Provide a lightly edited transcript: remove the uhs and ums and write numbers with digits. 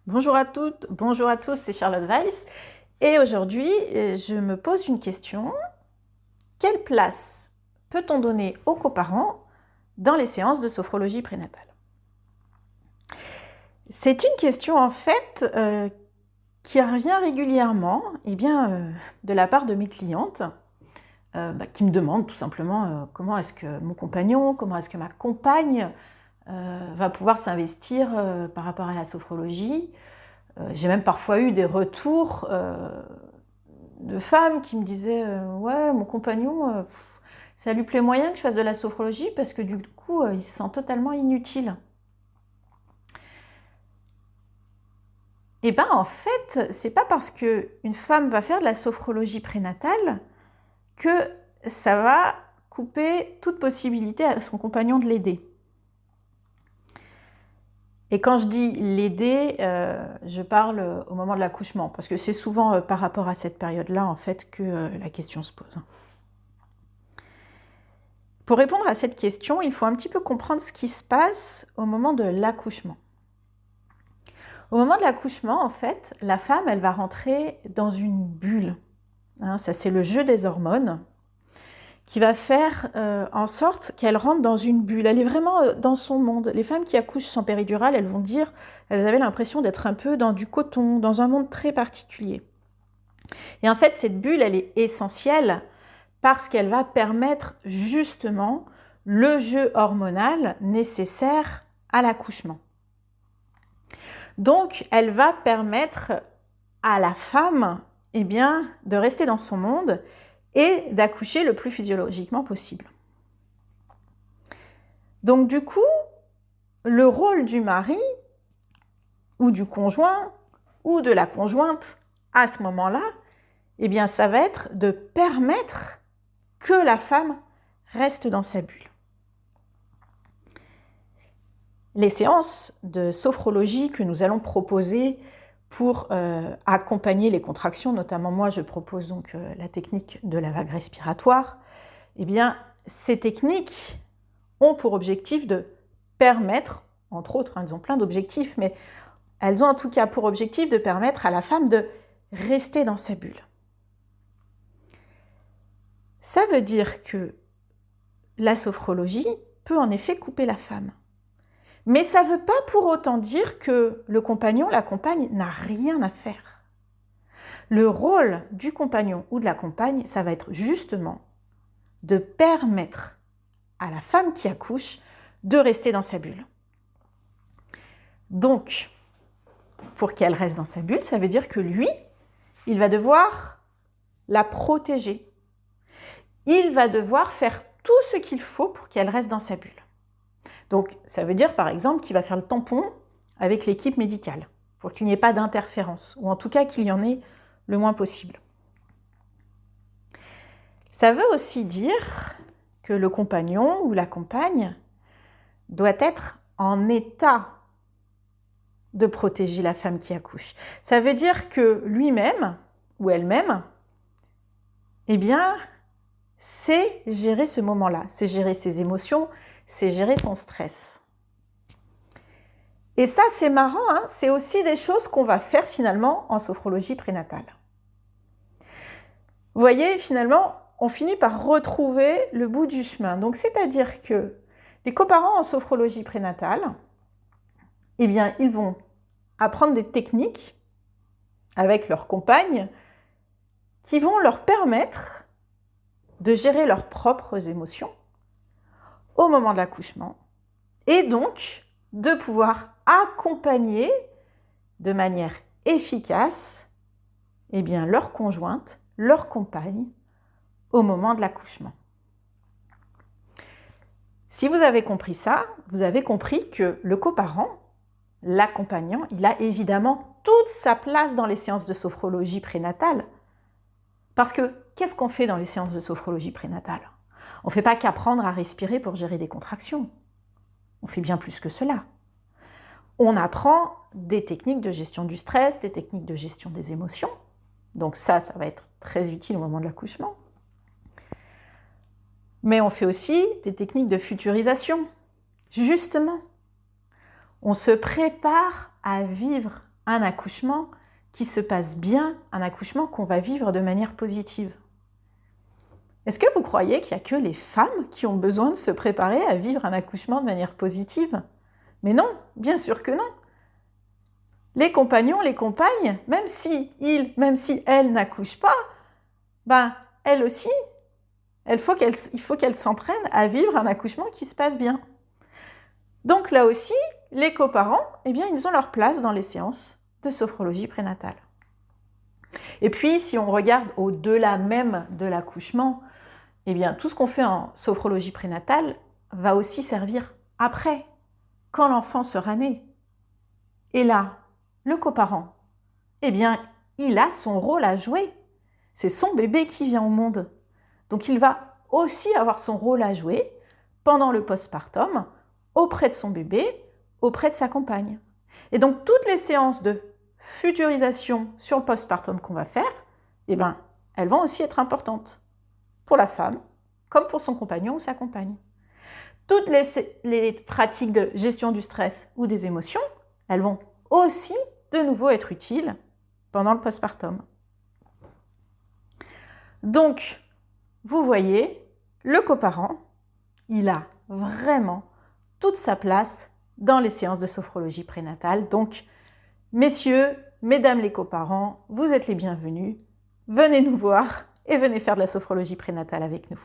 Bonjour à toutes, bonjour à tous, c'est Charlotte Weiss et aujourd'hui je me pose une question. Quelle place peut-on donner aux coparents dans les séances de sophrologie prénatale? C'est une question en fait qui revient régulièrement de la part de mes clientes qui me demandent tout simplement comment est-ce que mon compagnon, comment est-ce que ma compagne va pouvoir s'investir par rapport à la sophrologie. J'ai même parfois eu des retours de femmes qui me disaient ouais, mon compagnon, ça lui plaît moyen que je fasse de la sophrologie parce que du coup, il se sent totalement inutile. Et bien en fait, c'est pas parce qu'une femme va faire de la sophrologie prénatale que ça va couper toute possibilité à son compagnon de l'aider. Et quand je dis l'aider, je parle au moment de l'accouchement, parce que c'est souvent par rapport à cette période-là, en fait, que la question se pose. Pour répondre à cette question, il faut un petit peu comprendre ce qui se passe au moment de l'accouchement. Au moment de l'accouchement, en fait, la femme, elle va rentrer dans une bulle. Ça, c'est le jeu des hormones qui va faire en sorte qu'elle rentre dans une bulle. Elle est vraiment dans son monde. Les femmes qui accouchent sans péridurale, elles vont dire, elles avaient l'impression d'être un peu dans du coton, dans un monde très particulier. Et en fait, cette bulle, elle est essentielle parce qu'elle va permettre justement le jeu hormonal nécessaire à l'accouchement. Donc, elle va permettre à la femme de rester dans son monde et d'accoucher le plus physiologiquement possible. Donc du coup, le rôle du mari ou du conjoint ou de la conjointe à ce moment-là, ça va être de permettre que la femme reste dans sa bulle. Les séances de sophrologie que nous allons proposer pour accompagner les contractions, notamment moi je propose donc la technique de la vague respiratoire, ces techniques ont pour objectif de permettre, entre autres, elles ont plein d'objectifs, mais elles ont en tout cas pour objectif de permettre à la femme de rester dans sa bulle. Ça veut dire que la sophrologie peut en effet couper la femme. Mais ça ne veut pas pour autant dire que le compagnon, la compagne, n'a rien à faire. Le rôle du compagnon ou de la compagne, ça va être justement de permettre à la femme qui accouche de rester dans sa bulle. Donc, pour qu'elle reste dans sa bulle, ça veut dire que lui, il va devoir la protéger. Il va devoir faire tout ce qu'il faut pour qu'elle reste dans sa bulle. Donc, ça veut dire par exemple qu'il va faire le tampon avec l'équipe médicale pour qu'il n'y ait pas d'interférence, ou en tout cas qu'il y en ait le moins possible. Ça veut aussi dire que le compagnon ou la compagne doit être en état de protéger la femme qui accouche. Ça veut dire que lui-même ou elle-même, c'est gérer ce moment-là, c'est gérer ses émotions, c'est gérer son stress. Et ça, c'est marrant, c'est aussi des choses qu'on va faire finalement en sophrologie prénatale. Vous voyez, finalement, on finit par retrouver le bout du chemin. Donc, c'est-à-dire que les coparents en sophrologie prénatale, ils vont apprendre des techniques avec leur compagne qui vont leur permettre de gérer leurs propres émotions au moment de l'accouchement et donc de pouvoir accompagner de manière efficace leur conjointe, leur compagne au moment de l'accouchement. Si vous avez compris ça, vous avez compris que le coparent, l'accompagnant, il a évidemment toute sa place dans les séances de sophrologie prénatale. Parce que qu'est-ce qu'on fait dans les séances de sophrologie prénatale? On ne fait pas qu'apprendre à respirer pour gérer des contractions. On fait bien plus que cela. On apprend des techniques de gestion du stress, des techniques de gestion des émotions. Donc ça va être très utile au moment de l'accouchement. Mais on fait aussi des techniques de futurisation. Justement, on se prépare à vivre un accouchement qui se passe bien, un accouchement qu'on va vivre de manière positive. Est-ce que vous croyez qu'il n'y a que les femmes qui ont besoin de se préparer à vivre un accouchement de manière positive? Mais non, bien sûr que non. Les compagnons, les compagnes, même si elles n'accouchent pas, elles aussi, il faut qu'elles s'entraînent à vivre un accouchement qui se passe bien. Donc là aussi, les coparents, ils ont leur place dans les séances de sophrologie prénatale. Et puis, si on regarde au-delà même de l'accouchement, tout ce qu'on fait en sophrologie prénatale va aussi servir après, quand l'enfant sera né. Et là, le coparent, il a son rôle à jouer. C'est son bébé qui vient au monde. Donc il va aussi avoir son rôle à jouer pendant le postpartum, auprès de son bébé, auprès de sa compagne. Et donc toutes les séances de futurisation sur le postpartum qu'on va faire, elles vont aussi être importantes pour la femme, comme pour son compagnon ou sa compagne. Toutes les pratiques de gestion du stress ou des émotions, elles vont aussi de nouveau être utiles pendant le postpartum. Donc, vous voyez, le coparent, il a vraiment toute sa place dans les séances de sophrologie prénatale. Donc, messieurs, mesdames les coparents, vous êtes les bienvenus. Venez nous voir et venez faire de la sophrologie prénatale avec nous.